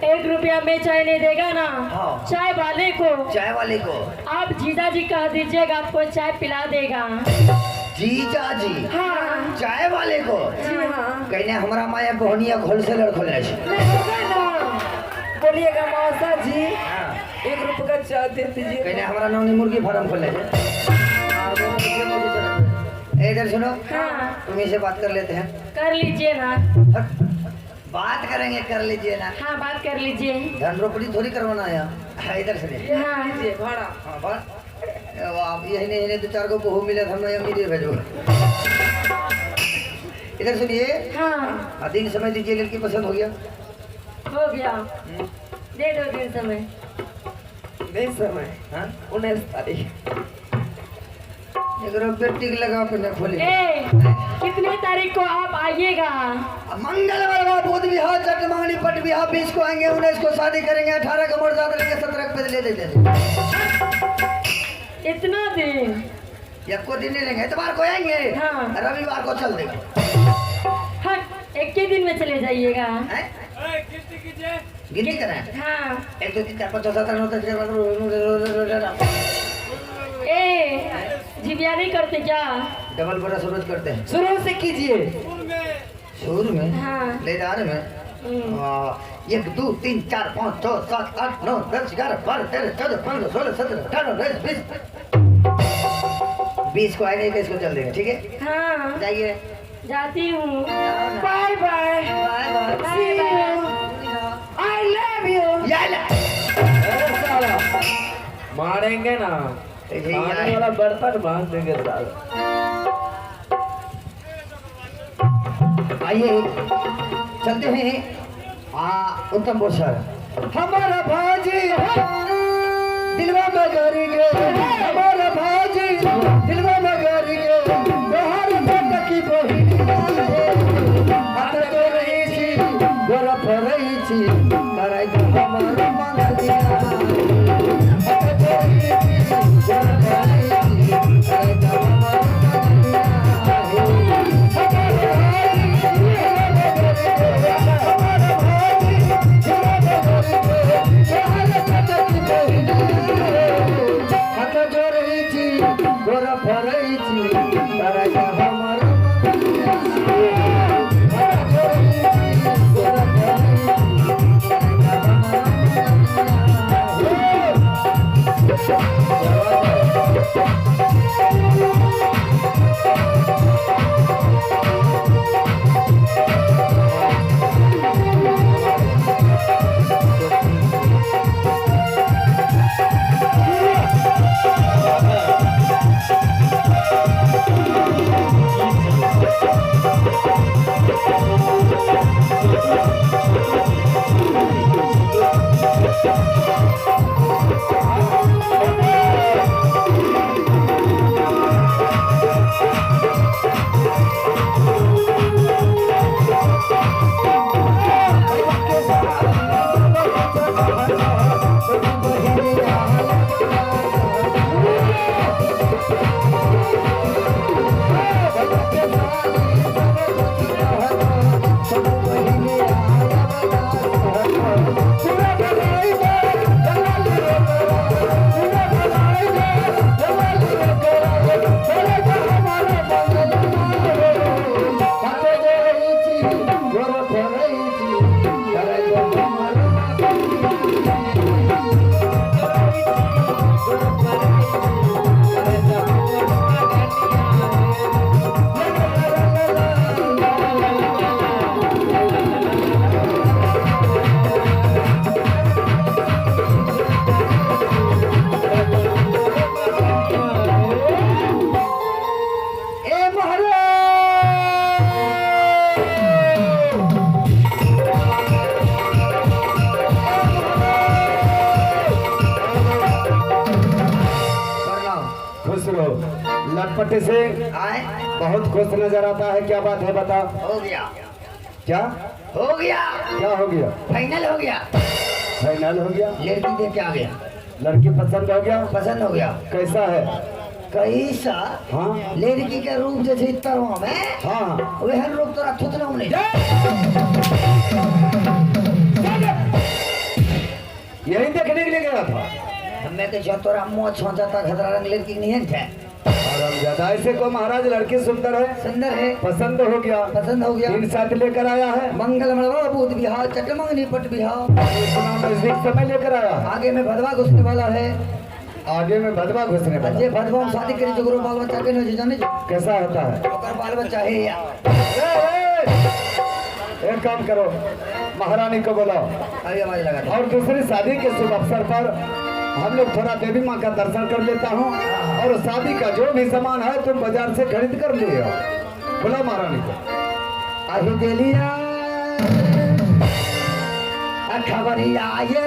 1 रुपया में चाय नहीं देगा ना? हाँ। चाय वाले को आप जीजा जी कह दीजिएगा, आपको चाय पिला देगा। जीजा जी? हाँ। चाय वाले को? हाँ। कहने हमारा माया होनिया होलसेलर खोलने बोलिएगा मौसा जी 1 रुपये का चाय दे दीजिए। कहने हमारा नौनी मुर्गी फार्म खोले। इधर सुनो। हाँ। तुम्ही से बात कर लेते हैं। कर लीजिए ना। बात करेंगे, कर लीजिए ना। हाँ, बात कर लीजिए। धन रोपड़ी थोड़ी करवाना है। इधर से हाँ। भाड़ा। हाँ बस आप यही नहीं 2-4 को बहू मिले हम अमीर भेजो। इधर सुनिए। हाँ। दिन समय दीजिए, लड़की पसंद हो गया? हो गया, दे दो दिन समय। नहीं समय। हाँ? 19 तारीख। बेटी लगा अपने खोली। कितने तारीख को आप आइएगा? मंगलवार बुध विवाह चट मंगनी पट विवाह 20 को आएंगे, 19 को शादी करेंगे, 18 का मुर्दा लेंगे, 17 को ले देते। इतना दिन? को दिन नहीं लेंगे, इतवार को आएंगे। हाँ। रविवार को चल देगा। हाँ, एक ही दिन में चले जाइएगा। गिनती करें? हाँ। 1 2 3 4 5 6 7 8 9 10 जिबिया नहीं करते क्या? डबल बड़ा सूरज करते हैं। शुरू से कीजिए। शुरू में? हाँ। लेदार में? 1 2 3 4 5 6 7 8 9 10 11 12 13 14 15 16 17 18 19 20 को आएंगे, 21 को चल देंगे। ठीक है? हाँ। जाइए। जाती हूँ। Bye bye. See you. I love you. मारेंगे ना, खाने वाला बर्तन बांध देंगे साला। आइए चलते हैं। उत्तम बोल सर। हमारा भाजी दिलवा में गरी गे, हमारा भाजी दिलवा में गरी गे, तोहर बेटा की बहिनी हाथ तो रही छी गोरा फरई छी, कराई तो हमारा मन दिया हाथ तो रही छी गोरा फरई छी, कराई तो हमारा मन दिया। लटपटे से आए बहुत खुश नजर आता है। क्या बात है बता। हो गया। क्या हो गया? क्या हो गया? फाइनल हो गया। फाइनल हो गया। लड़की देख के आ गया। लड़की पसंद हो गया? पसंद हो गया। कैसा है? कैसा? हाँ लड़की के रूप जैसे तरवा में। हाँ वह रूप तोरा थुथना नहीं। यही देखने के लिए गया था। हमें के जो तोरा मुंह छोंचा था खतरा रंग लड़की नहीं है। और हम ज्यादा ऐसे को महाराज लड़की सुंदर है, सुंदर है, पसंद हो गया, पसंद हो गया। तीन साथ लेकर आया है। मंगल मड़वा बूथ बिहार चटमंगनी पट बिहार। इतना नजदीक समय लेकर आया है। आगे में भदवा घुसने वाला है। आगे में भदवा घुसने वाला। जे भदवा में शादी करे जो बाल बच्चा के नहीं जाने जो कैसा होता है? ओकर बाल बच्चा है या एक काम करो, महारानी को बुलाओ अभी आवाज लगा दो। और दूसरी शादी के शुभ अवसर पर हम लोग थोड़ा देवी माँ का दर्शन कर लेता हूँ और शादी का जो भी सामान है तुम बाजार से खरीद कर ले आओ। बुलाओ महारानी को। अहि देलिया खबरिया ये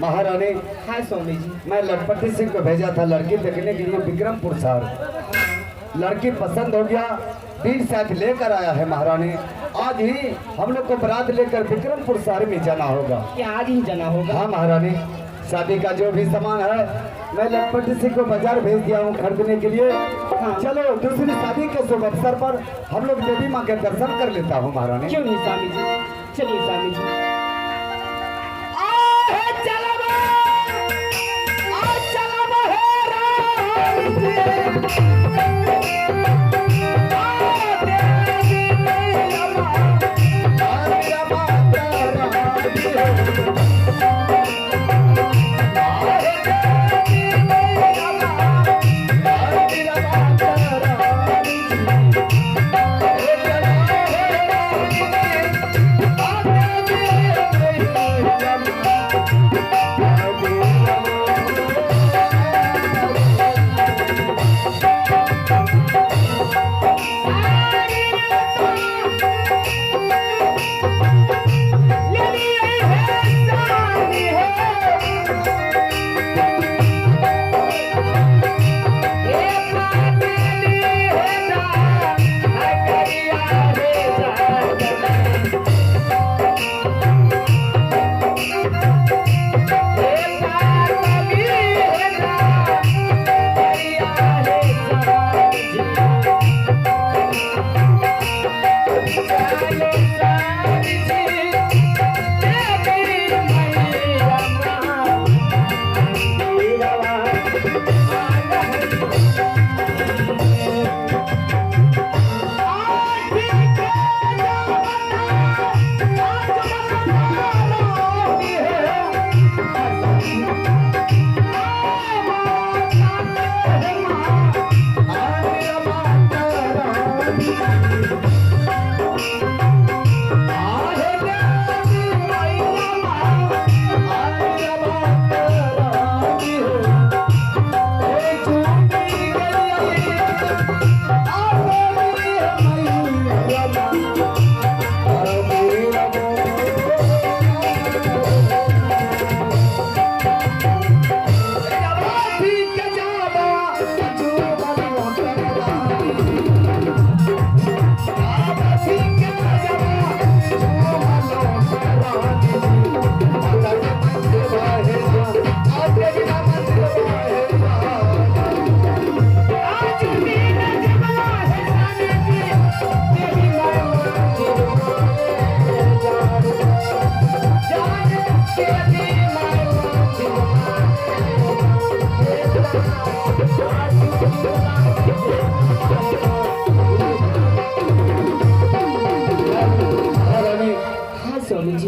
महारानी। हाँ स्वामी जी। मैं लखपति सिंह को भेजा था लड़की देखने के लिए विक्रमपुर शहर। लड़की पसंद हो गया, 20 साथ लेकर आया है महारानी। आज ही हम लोग को बारात लेकर विक्रमपुर शहर में जाना होगा। क्या आज ही जाना होगा? हाँ महारानी, शादी का जो भी सामान है मैं लखपति सिंह को बाजार भेज दिया हूँ खरीदने के लिए। हाँ। चलो दूसरी शादी के शुभ अवसर पर हम लोग देवी माँ के दर्शन कर लेता हूँ महारानी। क्यों नहीं स्वामी जी, चलिए स्वामी जी।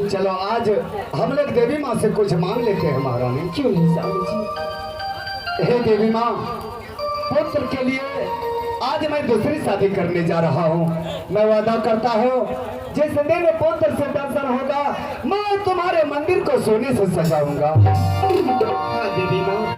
चलो आज हम लोग देवी माँ से कुछ मांग लेते हैं महारानी। क्यों नहीं स्वामी जी? हे देवी माँ, पुत्र के लिए आज मैं दूसरी शादी करने जा रहा हूँ। मैं वादा करता हूँ जिस दिन पुत्र से दर्शन होगा मैं तुम्हारे मंदिर को सोने से सजाऊंगा। हाँ देवी माँ।